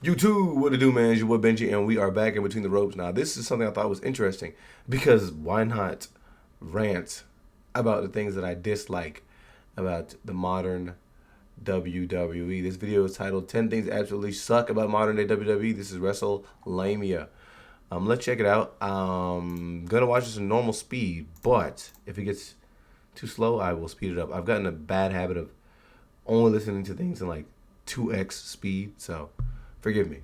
YouTube, what to do, man? It's your boy Benji, and we are back in between the ropes. Now, this is something I thought was interesting because why not rant about the things that I dislike about the modern WWE? This video is titled 10 Things That Absolutely Suck About Modern Day WWE. This is WrestleLamia. Let's check it out. Gonna watch this in normal speed, but if it gets too slow, I will speed it up. I've gotten a bad habit of only listening to things in like 2x speed, so forgive me.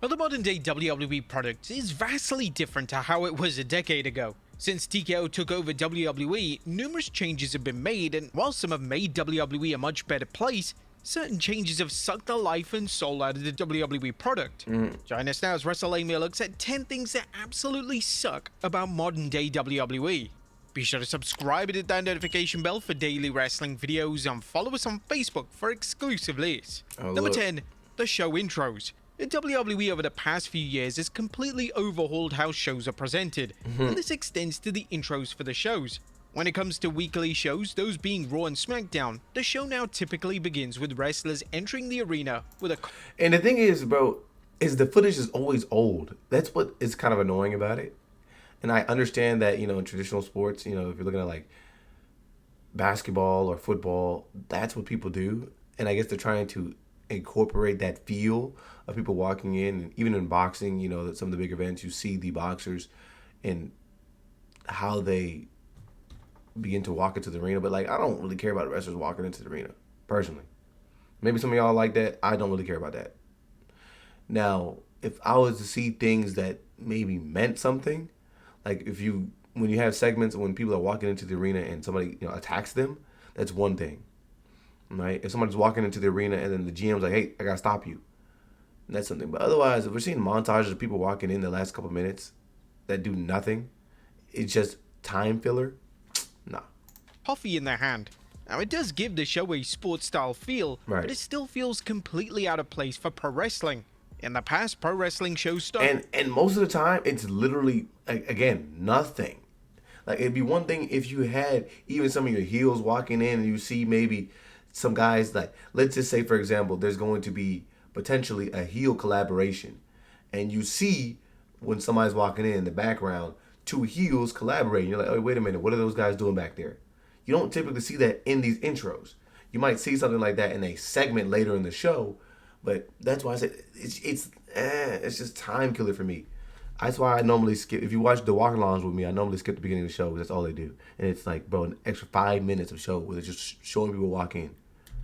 Well, the modern day WWE product is vastly different to how it was a decade ago. Since TKO took over WWE, numerous changes have been made, and while some have made WWE a much better place, certain changes have sucked the life and soul out of the WWE product. Join us now as WrestleLamia looks at 10 things that absolutely suck about modern day WWE. Be sure to subscribe and hit that notification bell for daily wrestling videos, and follow us on Facebook for exclusive lists. Number 10, the show intros. The WWE over the past few years has completely overhauled how shows are presented, and this extends to the intros for the shows. When it comes to weekly shows, those being Raw and SmackDown, the show now typically begins with wrestlers entering the arena with a... And the thing is, bro, is the footage is always old. That's what is kind of annoying about it. And I understand that, in traditional sports, if you're looking at like basketball or football, that's what people do. And I guess they're trying to incorporate that feel of people walking in. And even in boxing, that some of the big events, you see the boxers and how they begin to walk into the arena. But like, I don't really care about the wrestlers walking into the arena, personally. Maybe some of y'all like that. I don't really care about that. Now, if I was to see things that maybe meant something, like when you have segments when people are walking into the arena and somebody attacks them, that's one thing, right? If somebody's walking into the arena and then the GM's like, "Hey, I gotta stop you," that's something. But otherwise, if we're seeing montages of people walking in the last couple minutes that do nothing, it's just time filler. Nah. coffee in their hand. Now, it does give the show a sports-style feel, Right. but it still feels completely out of place for pro wrestling. In the past, pro wrestling shows started... And most of the time, it's literally, like, again, nothing. Like, it'd be one thing if you had even some of your heels walking in and you see maybe some guys, like, let's just say, for example, there's going to be potentially a heel collaboration. And you see when somebody's walking in the background, two heels collaborating. You're like, oh, wait a minute, what are those guys doing back there? You don't typically see that in these intros. You might see something like that in a segment later in the show, but that's why I said it's just time killer for me. That's why I normally skip. If you watch the walk alongs with me, I normally skip the beginning of the show. That's all they do, and it's like, bro, an extra 5 minutes of show where they're just showing people walk in.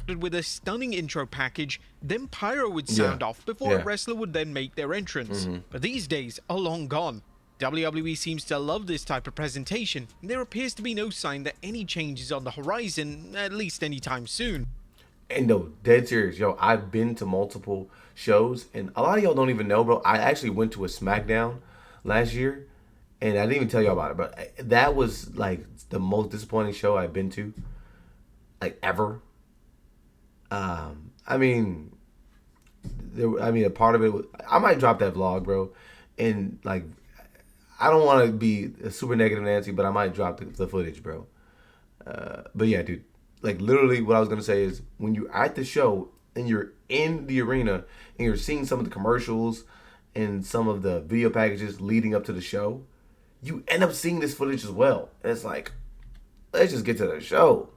with a stunning intro package, then pyro would sound off before a wrestler would then make their entrance. But these days are long gone. WWE seems to love this type of presentation, and there appears to be no sign that any change is on the horizon, at least anytime soon. And no, dead serious, yo, I've been to multiple shows, and a lot of y'all don't even know, bro. I actually went to a SmackDown last year, and I didn't even tell y'all about it, but that was like the most disappointing show I've been to, like, ever. I mean, a part of it was, I might drop that vlog, bro, and like, I don't want to be a super negative Nancy, but I might drop the footage, bro. But yeah, dude, like, literally what I was going to say is when you're at the show and you're in the arena and you're seeing some of the commercials and some of the video packages leading up to the show, you end up seeing this footage as well. And it's like, let's just get to the show.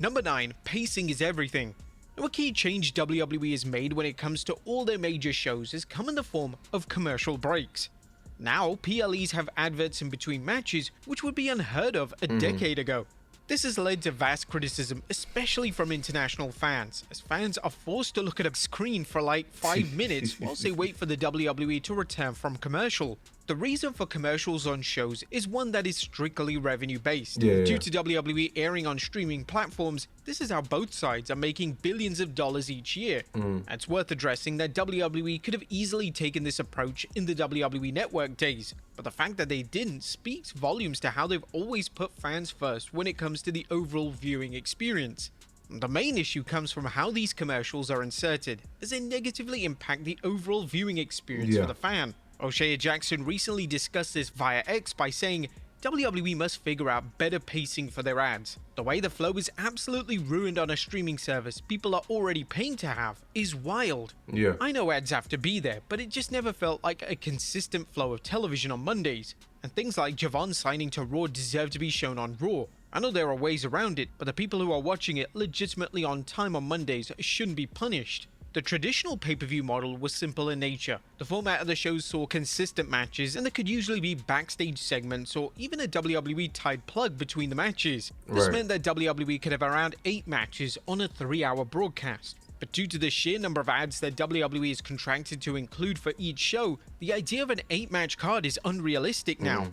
Number 9, pacing is everything. Now, a key change WWE has made when it comes to all their major shows has come in the form of commercial breaks. Now, PLEs have adverts in between matches, which would be unheard of a decade ago. This has led to vast criticism, especially from international fans, as fans are forced to look at a screen for like 5 minutes whilst they wait for the WWE to return from commercial. The reason for commercials on shows is one that is strictly revenue-based. Due to WWE airing on streaming platforms, this is how both sides are making billions of dollars each year. It's worth addressing that WWE could have easily taken this approach in the WWE Network days, but the fact that they didn't speaks volumes to how they've always put fans first when it comes to the overall viewing experience. The main issue comes from how these commercials are inserted, as they negatively impact the overall viewing experience for the fan. O'Shea Jackson recently discussed this via X by saying, WWE must figure out better pacing for their ads. The way the flow is absolutely ruined on a streaming service people are already paying to have is wild. Yeah. I know ads have to be there, but it just never felt like a consistent flow of television on Mondays. And things like Javon signing to Raw deserve to be shown on Raw. I know there are ways around it, but the people who are watching it legitimately on time on Mondays shouldn't be punished. The traditional pay-per-view model was simple in nature. The format of the shows saw consistent matches, and there could usually be backstage segments or even a WWE tied plug between the matches. This meant that WWE could have around 8 matches on a 3-hour broadcast. But due to the sheer number of ads that WWE is contracted to include for each show, the idea of an 8-match card is unrealistic now.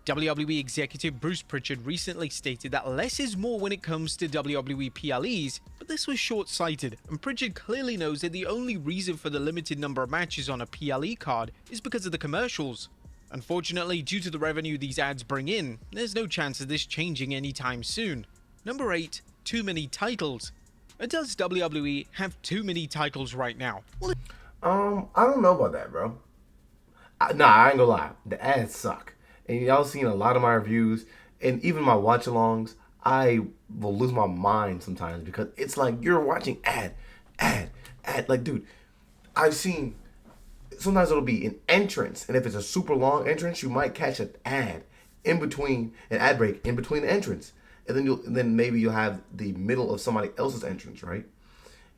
WWE executive Bruce Pritchard recently stated that less is more when it comes to WWE PLEs, but this was short-sighted, and Pritchard clearly knows that the only reason for the limited number of matches on a PLE card is because of the commercials. Unfortunately, due to the revenue these ads bring in, there's no chance of this changing anytime soon. Number 8. Too many titles. Does WWE have too many titles right now? Well, I don't know about that, bro. Nah, I ain't gonna lie. The ads suck. And y'all seen a lot of my reviews and even my watch-alongs. I will lose my mind sometimes because it's like you're watching ad. Like, dude, I've seen sometimes it'll be an entrance, and if it's a super long entrance, you might catch an ad in between, an ad break in between the entrance, and then maybe you'll have the middle of somebody else's entrance, right?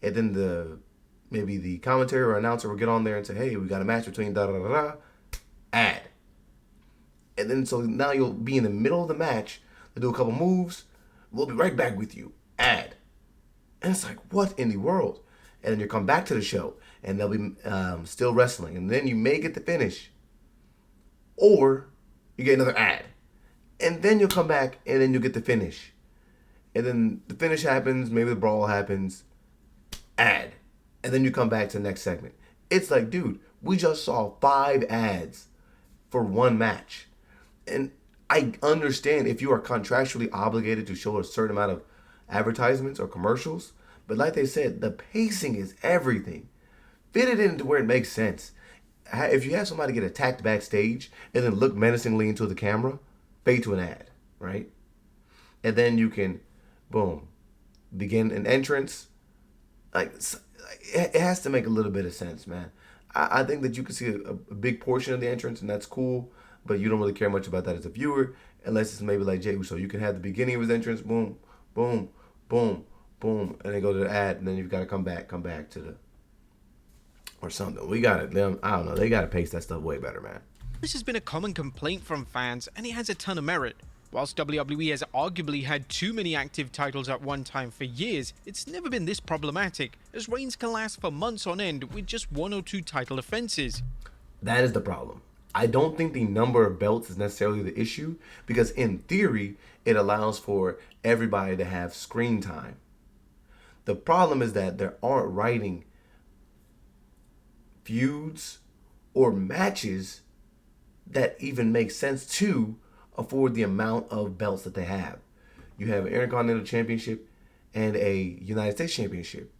And then maybe the commentary or announcer will get on there and say, "Hey, we got a match between da da da da," ad. And then so now you'll be in the middle of the match, they'll do a couple moves, we'll be right back with you, ad. And it's like, what in the world? And then you come back to the show, and they'll be still wrestling, and then you may get the finish, or you get another ad, and then you'll come back, and then you'll get the finish, and then the finish happens, maybe the brawl happens, ad, and then you come back to the next segment. It's like, dude, we just saw 5 ads for one match. And I understand if you are contractually obligated to show a certain amount of advertisements or commercials, but like they said, the pacing is everything. Fit it into where it makes sense. If you have somebody get attacked backstage and then look menacingly into the camera, fade to an ad, right? And then you can, boom, begin an entrance. Like, it has to make a little bit of sense, man. I think that you can see a big portion of the entrance, and that's cool. But you don't really care much about that as a viewer, unless it's maybe like Jey Uso. You can have the beginning of his entrance, boom, boom, boom, boom, and then go to the ad, and then you've got to come back to the, or something. We got it. I don't know. They got to pace that stuff way better, man. this has been a common complaint from fans, and it has a ton of merit. Whilst WWE has arguably had too many active titles at one time for years, it's never been this problematic, as reigns can last for months on end with just 1 or 2 title offenses. That is the problem. I don't think the number of belts is necessarily the issue, because in theory, it allows for everybody to have screen time. The problem is that there aren't writing feuds or matches that even make sense to afford the amount of belts that they have. You have an Intercontinental Championship and a United States Championship.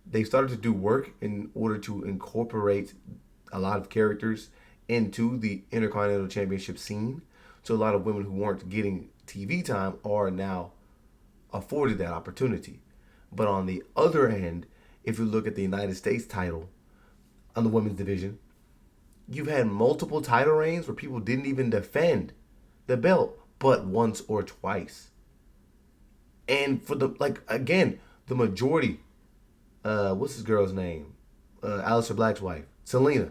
They've started to do work in order to incorporate a lot of characters into the Intercontinental Championship scene. So a lot of women who weren't getting TV time are now afforded that opportunity. But on the other end, if you look at the United States title on the women's division, you've had multiple title reigns where people didn't even defend the belt but once or twice. And for the, like, again, the majority, what's this girl's name? Aleister Black's wife, Selena.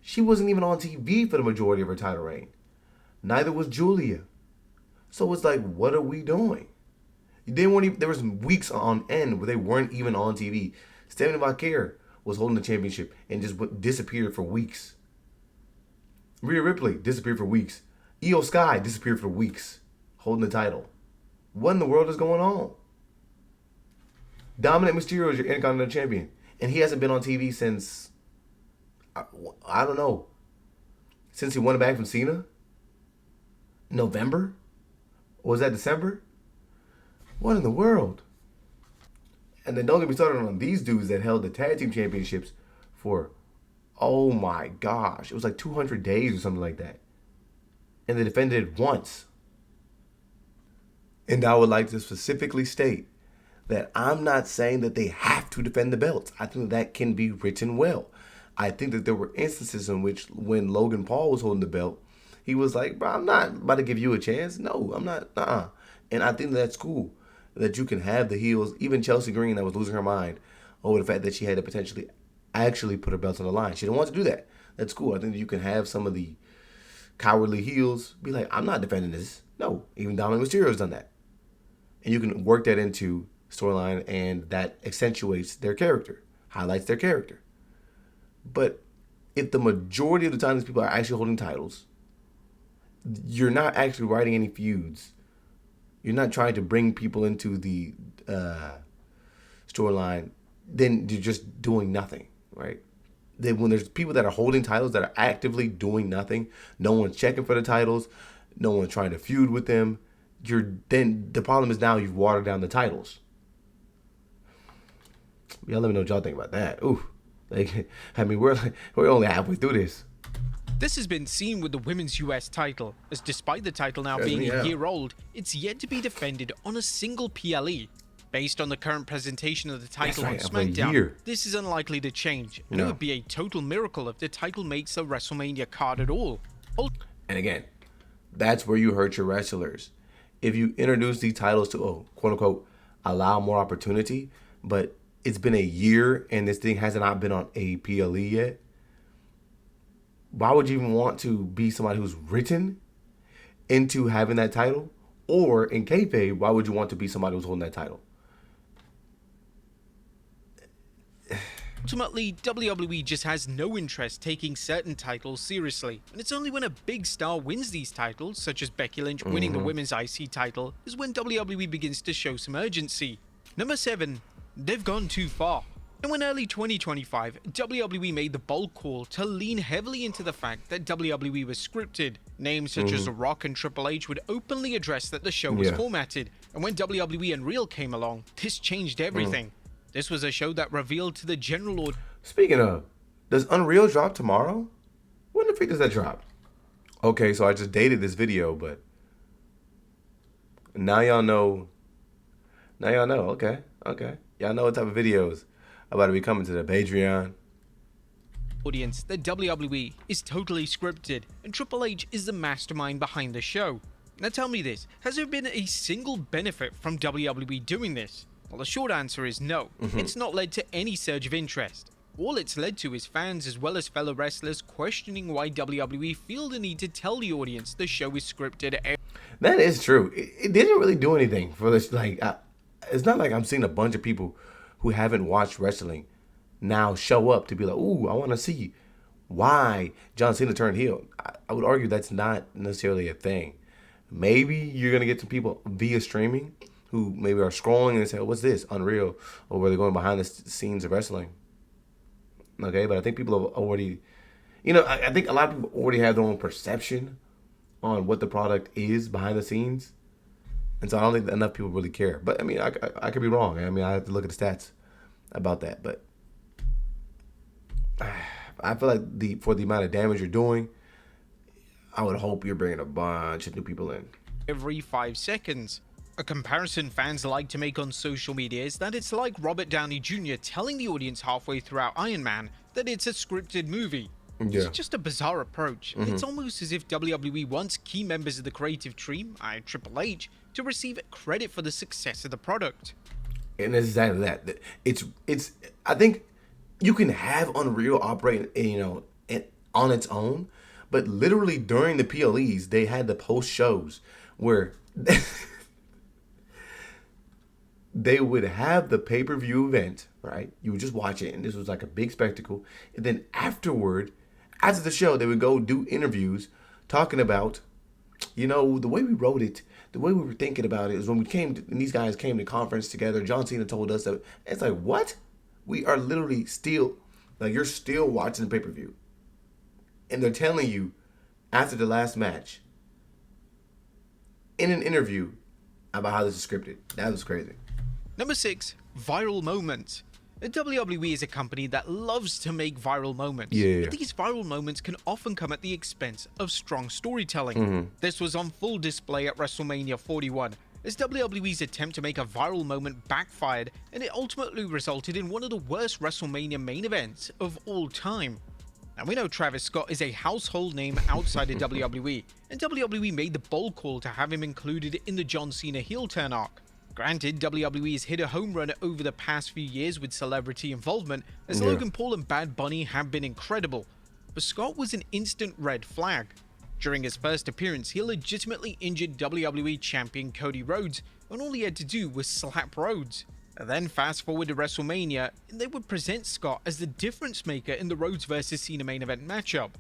She wasn't even on TV for the majority of her title reign. Neither was Julia. So it's like, what are we doing? They weren't even, there was weeks on end where they weren't even on TV. Stephanie Vaquer was holding the championship and just disappeared for weeks. Rhea Ripley disappeared for weeks. Io Sky disappeared for weeks, holding the title. What in the world is going on? Dominic Mysterio is your Intercontinental Champion, and he hasn't been on TV since, I don't know, since he won it back from Cena? November? Or was that December? What in the world? And then don't get me started on these dudes that held the tag team championships for, oh my gosh, it was like 200 days or something like that. and they defended it once. And I would like to specifically state that I'm not saying that they have to defend the belts. I think that can be written well. I think that there were instances in which when Logan Paul was holding the belt, he was like, bro, I'm not about to give you a chance. No, I'm not. And I think that's cool that you can have the heels. Even Chelsea Green, that was losing her mind over the fact that she had to potentially actually put her belt on the line. She didn't want to do that. That's cool. I think that you can have some of the cowardly heels be like, I'm not defending this. No, even Dominic Mysterio's done that. And you can work that into storyline, and that accentuates their character, highlights their character. But if the majority of the time these people are actually holding titles, you're not actually writing any feuds. You're not trying to bring people into the storyline. Then you're just doing nothing, right? Then when there's people that are holding titles that are actively doing nothing, no one's checking for the titles, no one's trying to feud with them. Then the problem is now you've watered down the titles. Y'all let me know what y'all think about that. Ooh, I mean, we're only halfway through this. This has been seen with the women's US title, as despite the title now being a year old, it's yet to be defended on a single PLE. Based on the current presentation of the title on SmackDown, this is unlikely to change, and it would be a total miracle if the title makes a WrestleMania card at all. And again, that's where you hurt your wrestlers. If you introduce these titles to, quote unquote, allow more opportunity, but it's been a year and this thing hasn't not been on a PLE yet, why would you even want to be somebody who's written into having that title? Or in kayfabe, why would you want to be somebody who's holding that title? Ultimately, WWE just has no interest taking certain titles seriously, and it's only when a big star wins these titles, such as Becky Lynch winning the Women's IC title, is when WWE begins to show some urgency. Number 7, they've gone too far. And when early 2025, WWE made the bold call to lean heavily into the fact that WWE was scripted. Names such as The Rock and Triple H would openly address that the show was formatted, and when WWE Unreal came along, this changed everything. This was a show that revealed to the general audience. Speaking of, does Unreal drop tomorrow? When the freak does that drop? Okay, so I just dated this video, but now y'all know. Now y'all know. Okay. Y'all know what type of videos about to be coming to the Patreon. Audience that WWE is totally scripted, and Triple H is the mastermind behind the show. Now tell me this, has there been a single benefit from WWE doing this? Well, the short answer is no. It's not led to any surge of interest. All it's led to is fans as well as fellow wrestlers questioning why WWE feel the need to tell the audience the show is scripted. That is true. It didn't really do anything for this. Like, it's not like I'm seeing a bunch of people who haven't watched wrestling now show up to be like, ooh, I want to see why John Cena turned heel. I would argue that's not necessarily a thing. Maybe you're going to get some people via streaming who maybe are scrolling and say, what's this, Unreal? Or where they're going behind the scenes of wrestling. Okay, but I think people have already, I think a lot of people already have their own perception on what the product is behind the scenes. And so I don't think that enough people really care. But, I mean, I could be wrong. I mean, I have to look at the stats about that. But I feel like for the amount of damage you're doing, I would hope you're bringing a bunch of new people in. Every 5 seconds. A comparison fans like to make on social media is that it's like Robert Downey Jr. telling the audience halfway throughout Iron Man that it's a scripted movie. It's just a bizarre approach. It's almost as if WWE wants key members of the creative team, Triple H, to receive credit for the success of the product. And it's exactly that. It's. I think you can have Unreal operate, on its own, but literally during the PLEs, they had the post shows where they would have the pay-per-view event, right? You would just watch it, and this was like a big spectacle. And then after the show, they would go do interviews talking about, the way we wrote it, the way we were thinking about it is when and these guys came to conference together, John Cena told us that. It's like, what? We are literally still, you're still watching the pay-per-view. And they're telling you, after the last match, in an interview, about how this is scripted. That was crazy. Number 6, viral moments. The WWE is a company that loves to make viral moments, Yeah. but these viral moments can often come at the expense of strong storytelling. This was on full display at WrestleMania 41, as WWE's attempt to make a viral moment backfired, and it ultimately resulted in one of the worst WrestleMania main events of all time. Now, we know Travis Scott is a household name outside of WWE, and WWE made the bold call to have him included in the John Cena heel turn arc. Granted, WWE has hit a home run over the past few years with celebrity involvement, as Logan Paul and Bad Bunny have been incredible, but Scott was an instant red flag. During his first appearance, he legitimately injured WWE champion Cody Rhodes, and all he had to do was slap Rhodes. Then fast forward to WrestleMania, and they would present Scott as the difference maker in the Rhodes vs Cena main event matchup.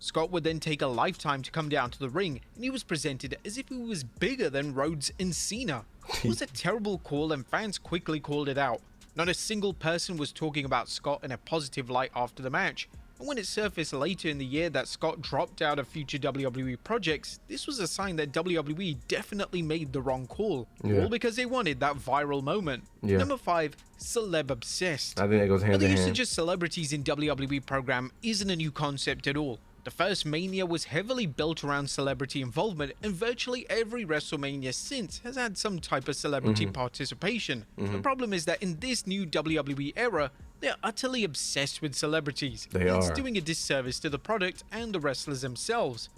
Scott would then take a lifetime to come down to the ring, and he was presented as if he was bigger than Rhodes and Cena. It was a terrible call, and fans quickly called it out. Not a single person was talking about Scott in a positive light after the match, and when it surfaced later in the year that Scott dropped out of future WWE projects, this was a sign that WWE definitely made the wrong call, all because they wanted that viral moment. Number 5, celeb obsessed. I think that goes hand Now, in the hand. usage of celebrities in WWE program isn't a new concept at all. The first Mania was heavily built around celebrity involvement, and virtually every WrestleMania since has had some type of celebrity participation. The problem is that in this new WWE era, they're utterly obsessed with celebrities. It's doing a disservice to the product and the wrestlers themselves.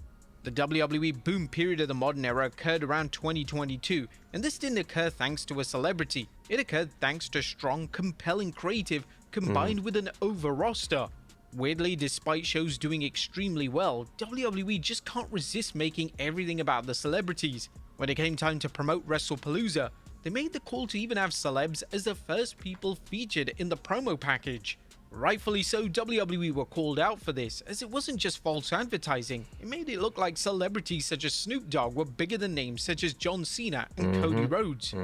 The WWE boom period of the modern era occurred around 2022, and this didn't occur thanks to a celebrity. It occurred thanks to strong, compelling creative combined with an over roster. Weirdly, despite shows doing extremely well, WWE just can't resist making everything about the celebrities. When it came time to promote WrestlePalooza, they made the call to even have celebs as the first people featured in the promo package. Rightfully so, WWE were called out for this, as it wasn't just false advertising. It made it look like celebrities such as Snoop Dogg were bigger than names such as John Cena and Cody Rhodes.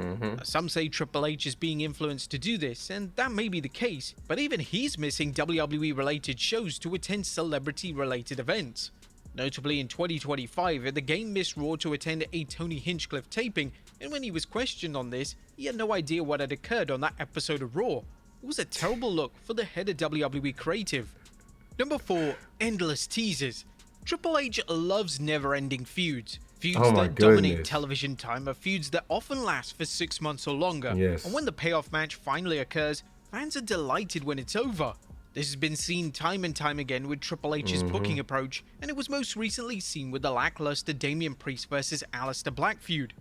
Some say Triple H is being influenced to do this, and that may be the case, but even he's missing WWE-related shows to attend celebrity-related events. Notably, in 2025, the Game missed Raw to attend a Tony Hinchcliffe taping, and when he was questioned on this, he had no idea what had occurred on that episode of Raw. It was a terrible look for the head of WWE creative. Number 4, endless teasers. Triple H loves never-ending feuds. Feuds that dominate television time are feuds that often last for 6 months or longer. And when the payoff match finally occurs, fans are delighted when it's over. This has been seen time and time again with Triple H's booking approach, and it was most recently seen with the lackluster Damian Priest vs Aleister Black feud.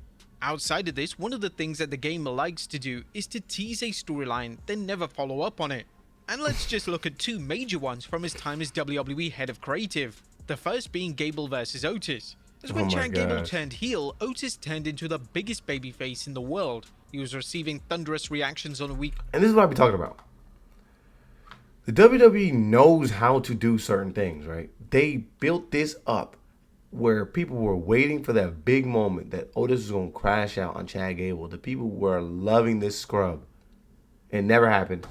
Outside of this, one of the things that the game likes to do is to tease a storyline, then never follow up on it. And let's just look at 2 major ones from his time as WWE head of creative. The first being Gable vs Otis. As when Chad Gable turned heel, Otis turned into the biggest babyface in the world. He was receiving thunderous reactions on a week. And this is what I'll be talking about. The WWE knows how to do certain things, right? They built this up where people were waiting for that big moment that Otis was going to crash out on Chad Gable. The people were loving this scrub. It never happened.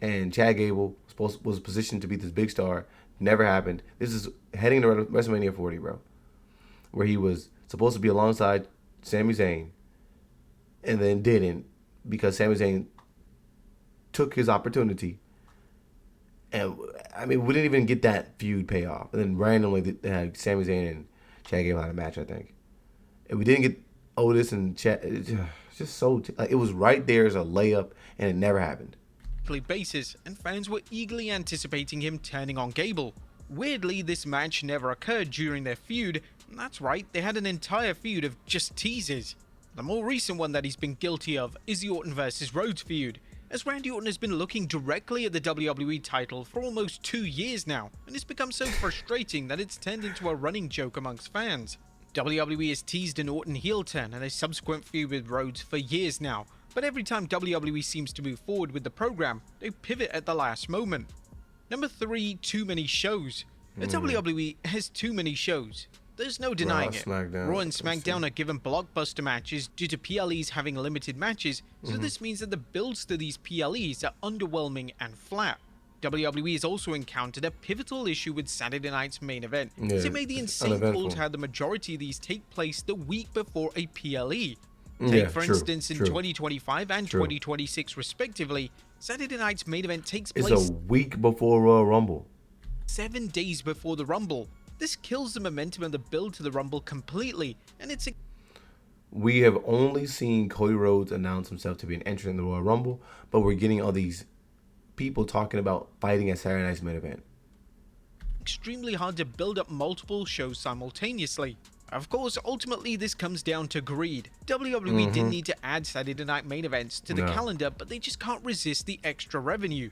And Chad Gable was positioned to be this big star. Never happened. This is heading to WrestleMania 40, bro. Where he was supposed to be alongside Sami Zayn. And then didn't, because Sami Zayn took his opportunity. And, I mean, we didn't even get that feud payoff. And then randomly, they had Sami Zayn and Chad Gable had a match, I think. And we didn't get Otis and Chad. It's just so... it was right there as a layup, and it never happened. Basis, and fans were eagerly anticipating him turning on Gable. Weirdly, this match never occurred during their feud. That's right, they had an entire feud of just teases. The more recent one that he's been guilty of is the Orton vs Rhodes feud, as Randy Orton has been looking directly at the WWE title for almost 2 years now, and it's become so frustrating that it's turned into a running joke amongst fans. WWE has teased an Orton heel turn and a subsequent feud with Rhodes for years now, but every time WWE seems to move forward with the program, they pivot at the last moment. Number 3, too many shows. The WWE has too many shows. There's no denying it. Raw and SmackDown are given blockbuster matches due to PLEs having limited matches, so this means that the builds to these PLEs are underwhelming and flat. WWE has also encountered a pivotal issue with Saturday Night's main event, as it made the insane call to have the majority of these take place the week before a PLE. Take, for instance, in 2025 and 2026 respectively, Saturday night's main event takes It's a place week before Royal Rumble. 7 days before the Rumble. This kills the momentum and the build to the Rumble completely, and it's We have only seen Cody Rhodes announce himself to be an entrant in the Royal Rumble, but we're getting all these people talking about fighting at Saturday night's main event. extremely hard to build up multiple shows simultaneously. Of course, ultimately this comes down to greed. WWE didn't need to add Saturday night main events to the calendar, but they just can't resist the extra revenue.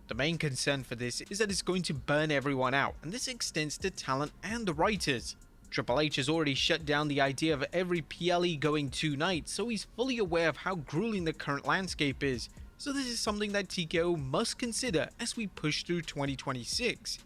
The main concern for this is that it's going to burn everyone out, and this extends to talent and the writers. Triple H has already shut down the idea of every PLE going 2 nights, so he's fully aware of how grueling the current landscape is. So this is something that TKO must consider as we push through 2026.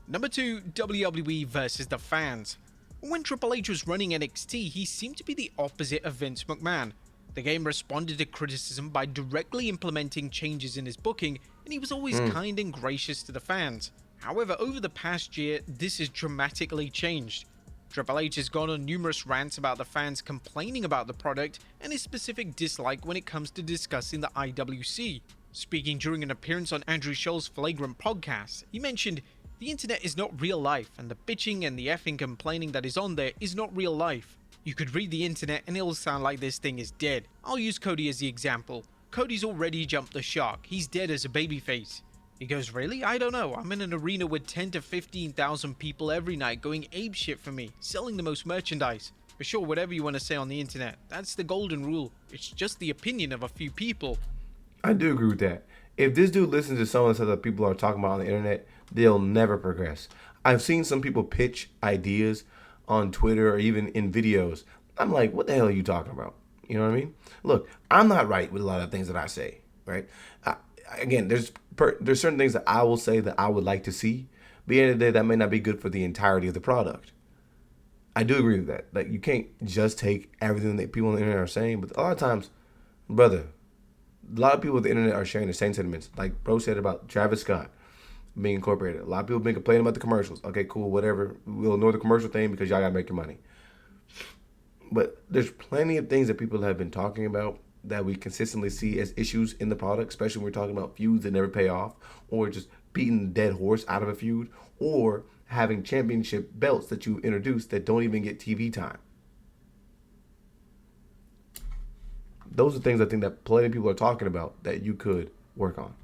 Number 2, WWE versus the fans. When Triple H was running NXT, he seemed to be the opposite of Vince McMahon. The game responded to criticism by directly implementing changes in his booking, and he was always kind and gracious to the fans. However, over the past year, this has dramatically changed. Triple H has gone on numerous rants about the fans complaining about the product and his specific dislike when it comes to discussing the IWC. Speaking during an appearance on Andrew Schultz's Flagrant podcast, he mentioned, "The internet is not real life, and the bitching and the effing complaining that is on there is not real life. You could read the internet and it'll sound like this thing is dead." I'll use Cody as the example. Cody's already jumped the shark. He's dead as a babyface. He goes, "Really? I don't know. I'm in an arena with 10 to 15,000 people every night going apeshit for me, selling the most merchandise." For sure, whatever you want to say on the internet, that's the golden rule. It's just the opinion of a few people. I do agree with that. If this dude listens to some of the stuff that people are talking about on the internet, they'll never progress. I've seen some people pitch ideas on Twitter or even in videos. I'm like, what the hell are you talking about? You know what I mean? Look, I'm not right with a lot of things that I say, right? Again, there's certain things that I will say that I would like to see. But at the end of the day, that may not be good for the entirety of the product. I do agree with that. Like, you can't just take everything that people on the internet are saying. But a lot of times, brother, a lot of people on the internet are sharing the same sentiments. Like bro said about Travis Scott being incorporated. A lot of people have been complaining about the commercials. Okay, cool, whatever. We'll ignore the commercial thing because y'all got to make your money. But there's plenty of things that people have been talking about that we consistently see as issues in the product, especially when we're talking about feuds that never pay off, or just beating the dead horse out of a feud, or having championship belts that you introduce that don't even get TV time. Those are things I think that plenty of people are talking about that you could work on.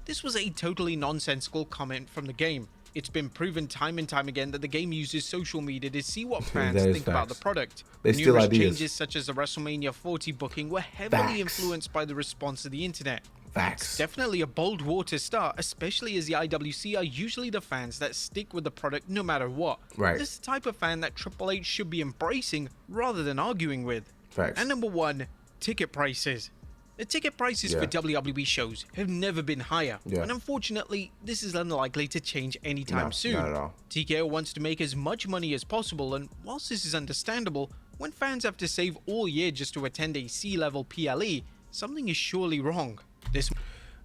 This was a totally nonsensical comment from the game. It's been proven time and time again that the game uses social media to see what fans think about the product. They steal Numerous ideas. changes such as the WrestleMania 40 booking were heavily influenced by the response to the internet. It's definitely a bold war to start, especially as the IWC are usually the fans that stick with the product no matter what. Right. This is the type of fan that Triple H should be embracing rather than arguing with. Facts. And number 1, ticket prices. The ticket prices for WWE shows have never been higher, and unfortunately, this is unlikely to change anytime soon. Not at all. TKO wants to make as much money as possible, and whilst this is understandable, when fans have to save all year just to attend a C-level PLE, something is surely wrong.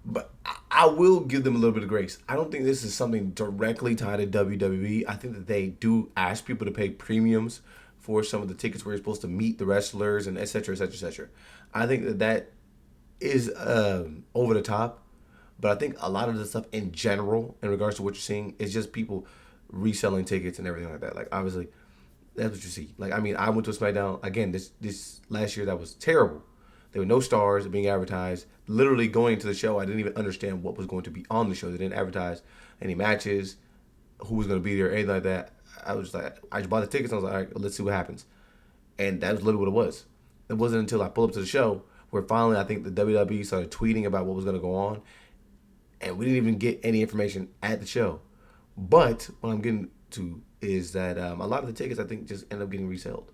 But I will give them a little bit of grace. I don't think this is something directly tied to WWE. I think that they do ask people to pay premiums for some of the tickets where you're supposed to meet the wrestlers and et cetera, et cetera, et cetera. I think that is over the top, but I think a lot of the stuff in general in regards to what you're seeing is just people reselling tickets and everything like that. Like, obviously, that's what you see. Like, I mean, I went to a SmackDown again this last year that was terrible. There were no stars being advertised. Literally going to the show, I didn't even understand what was going to be on the show. They didn't advertise any matches, who was going to be there, anything like that. I was like, I just bought the tickets. And I was like, all right, let's see what happens. And that was literally what it was. It wasn't until I pulled up to the show where finally I think the WWE started tweeting about what was going to go on, and we didn't even get any information at the show. But what I'm getting to is that a lot of the tickets I think just end up getting resold.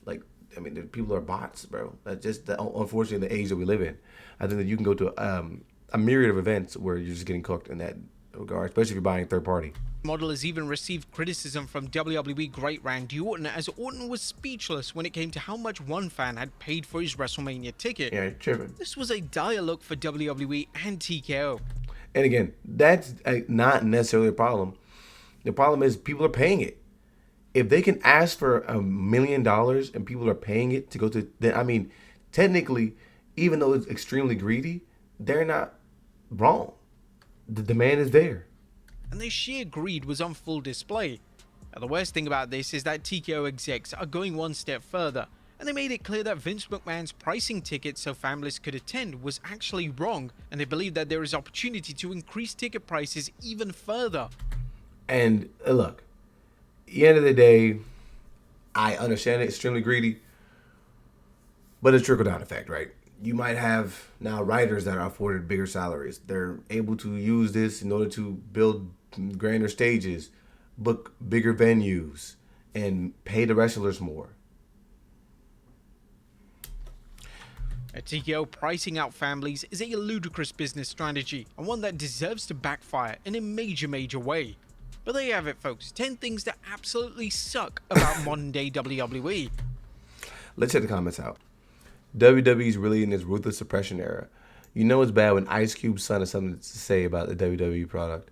Like, I mean, people are bots, bro. That's just unfortunately the age that we live in. I think that you can go to a myriad of events where you're just getting cooked in that regard, especially if you're buying third party. Model has even received criticism from WWE great Randy Orton, as Orton was speechless when it came to how much one fan had paid for his WrestleMania ticket. Yeah, tripping. This was a dire look for WWE and TKO. And again, that's not necessarily a problem. The problem is people are paying it. If they can ask for $1 million and people are paying it to go to, then I mean, technically, even though it's extremely greedy, they're not wrong. The demand is there. And their sheer greed was on full display. Now, the worst thing about this is that TKO execs are going one step further, and they made it clear that Vince McMahon's pricing tickets so families could attend was actually wrong, and they believe that there is opportunity to increase ticket prices even further. And look, at the end of the day, I understand it, extremely greedy, but it's trickle down effect, right? You might have now writers that are afforded bigger salaries. They're able to use this in order to build grander stages, book bigger venues, and pay the wrestlers more. TKO pricing out families is a ludicrous business strategy, and one that deserves to backfire in a major way. But there you have it, folks. 10 things that absolutely suck about modern day WWE. Let's check the comments out. WWE's really in this ruthless suppression era. You know it's bad when Ice Cube's son has something to say about the WWE product.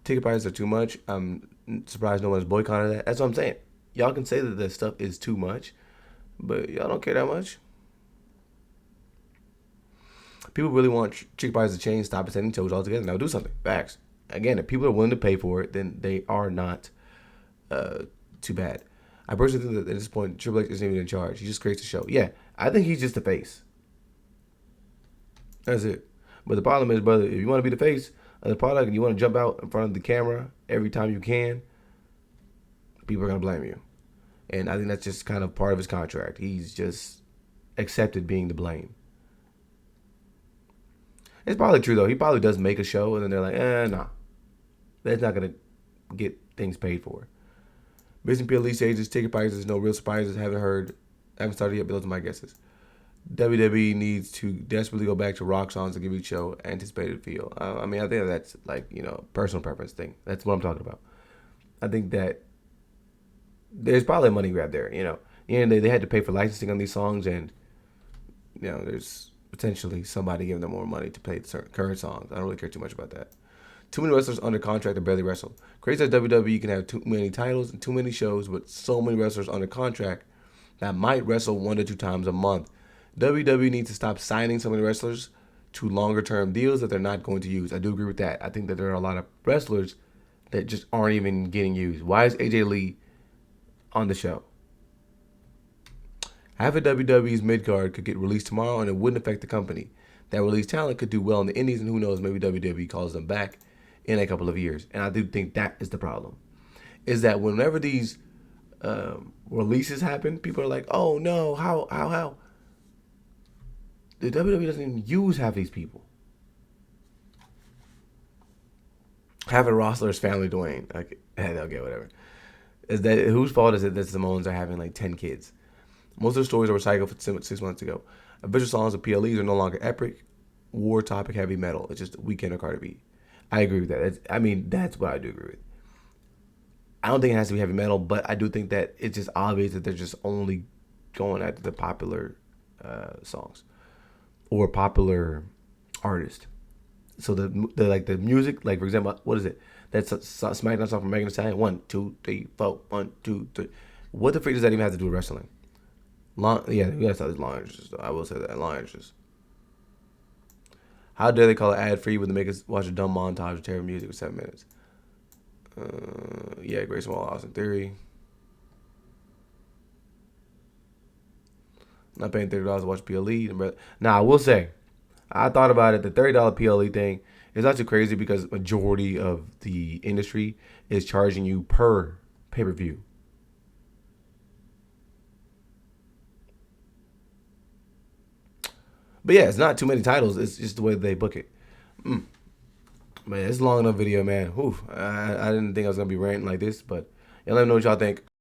Ticket prices are too much. I'm surprised no one's boycotted that. That's what I'm saying. Y'all can say that this stuff is too much, but y'all don't care that much. People really want ticket prices to change, stop attending shows altogether. Now do something. Facts. Again, if people are willing to pay for it, then they are not too bad. I personally think that at this point, Triple H isn't even in charge. He just creates a show. Yeah, I think he's just the face. That's it. But the problem is, brother, if you want to be the face of the product and you want to jump out in front of the camera every time you can, people are going to blame you. And I think that's just kind of part of his contract. He's just accepted being the blame. It's probably true, though. He probably does make a show, and then they're like, nah. That's not going to get things paid for. Based on PLE stages, ticket prices, no real surprises. Haven't started yet, but those are my guesses. WWE needs to desperately go back to rock songs to give each show anticipated feel. I mean, I think that's like, personal preference thing. That's what I'm talking about. I think that there's probably a money grab there, And they had to pay for licensing on these songs, and, there's potentially somebody giving them more money to play the current songs. I don't really care too much about that. Too many wrestlers under contract to barely wrestle. Crazy that WWE can have too many titles and too many shows, but so many wrestlers under contract that might wrestle 1 to 2 times a month. WWE needs to stop signing so many wrestlers to longer term deals that they're not going to use. I do agree with that. I think that there are a lot of wrestlers that just aren't even getting used. Why is AJ Lee on the show? Half of WWE's mid-card could get released tomorrow and it wouldn't affect the company. That released talent could do well in the indies, and who knows, maybe WWE calls them back in a couple of years. And I do think that is the problem. Is that whenever these releases happen, people are like, oh no, how? The WWE doesn't even use half these people. Half of the roster is family Dwayne. Okay, whatever. Is that whose fault is it that Samoans are having like 10 kids? Most of the stories are recycled from 6 months ago. Official songs of PLEs are no longer epic, war topic, heavy metal. It's just Weeknd or Cardi B. I agree with that. That's what I do agree with. I don't think it has to be heavy metal, but I do think that it's just obvious that they're just only going after the popular songs or popular artist. So the music, like for example, what is it? That's a SmackDown song from Megan Thee Stallion. 1, 2, 3, 4. 1, 2, 3. What the freak does that even have to do with wrestling? We gotta start these long entrances, though. I will say that long entrances. How dare they call it ad free when they make us watch a dumb montage of terrible music for 7 minutes? Great Small Austin Theory. Not paying $30 to watch PLE. Now I will say, I thought about it. The $30 PLE thing is not too crazy because majority of the industry is charging you per pay-per-view. But yeah, it's not too many titles. It's just the way they book it. Man, it's a long enough video, man. I didn't think I was going to be ranting like this, but y'all let me know what y'all think.